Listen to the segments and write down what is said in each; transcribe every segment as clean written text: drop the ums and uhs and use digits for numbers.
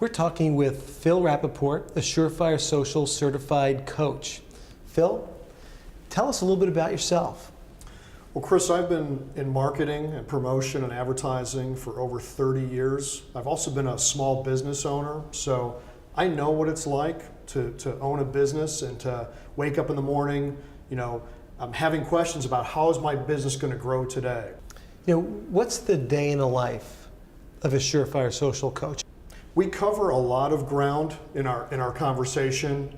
We're talking with Phil Rappaport, a Surefire Social Certified Coach. Phil, tell us a little bit about yourself. Well, Chris, I've been in marketing and promotion and advertising for over 30 years. I've also been a small business owner, so I know what it's like to own a business and to wake up in the morning, I'm having questions about how is my business going to grow today. What's the day in the life of a Surefire Social Coach? We cover a lot of ground in our conversation.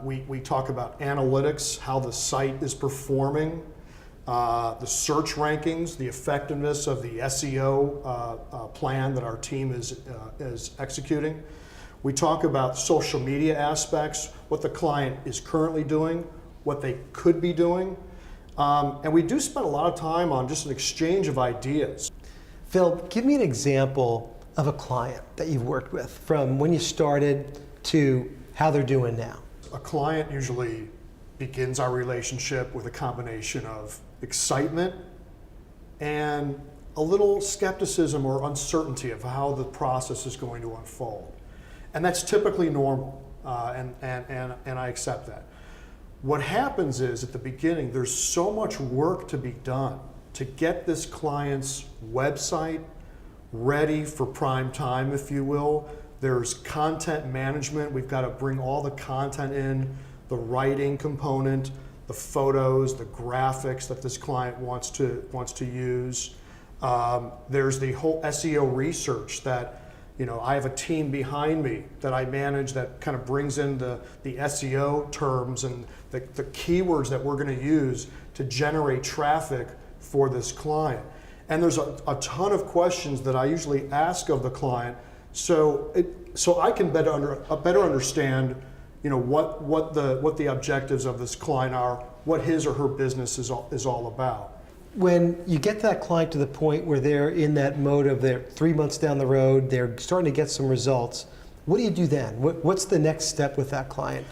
We talk about analytics, how the site is performing, the search rankings, the effectiveness of the SEO plan that our team is executing. We talk about social media aspects, what the client is currently doing, what they could be doing. And we do spend a lot of time on just an exchange of ideas. Phil, give me an example of a client that you've worked with from when you started to how they're doing now. A client usually begins our relationship with a combination of excitement and a little skepticism or uncertainty of how the process is going to unfold. And that's typically normal, and I accept that. What happens is at the beginning, there's so much work to be done to get this client's website ready for prime time, if you will. There's content management. We've got to bring all the content in, the writing component, the photos, the graphics that this client wants to use. There's the whole SEO research that I have a team behind me that I manage that kind of brings in the SEO terms and the keywords that we're going to use to generate traffic for this client. And there's a ton of questions that I usually ask of the client so I can better understand what the objectives of this client are, what his or her business is all about. When you get that client to the point where they're in that mode of they're 3 months down the road, they're starting to get some results, what do you do then? What's the next step with that client?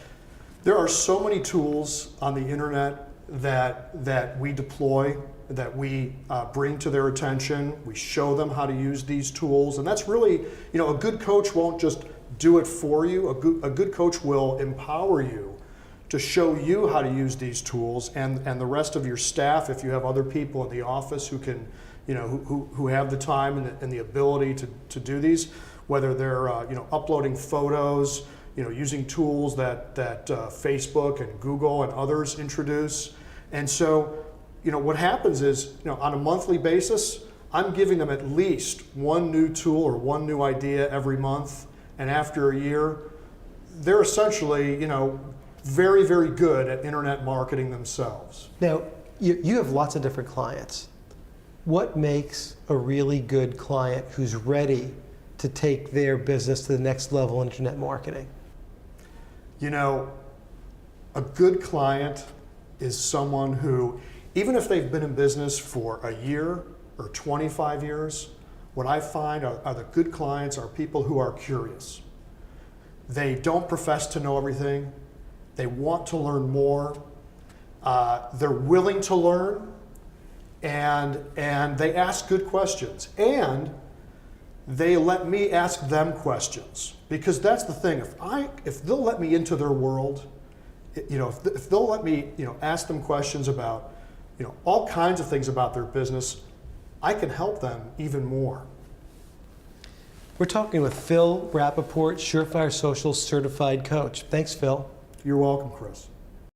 There are so many tools on the internet that we deploy, that we bring to their attention. We show them how to use these tools, and that's really, a good coach won't just do it for you. A good coach will empower you to show you how to use these tools, and the rest of your staff, if you have other people in the office who can, who have the time and the ability to do these, whether they're uploading photos, using tools that Facebook and Google and others introduce. And so, what happens is, on a monthly basis, I'm giving them at least one new tool or one new idea every month, and after a year, they're essentially, very, very good at internet marketing themselves. Now, you have lots of different clients. What makes a really good client who's ready to take their business to the next level in internet marketing? A good client is someone who, even if they've been in business for a year or 25 years, what I find are the good clients are people who are curious. They don't profess to know everything. They want to learn more. They're willing to learn, and they ask good questions. And they let me ask them questions, because that's the thing. If they'll let me into their world, if they'll let me ask them questions about all kinds of things about their business, I can help them even more. We're talking with Phil Rappaport, Surefire Social Certified Coach. Thanks, Phil. You're welcome, Chris.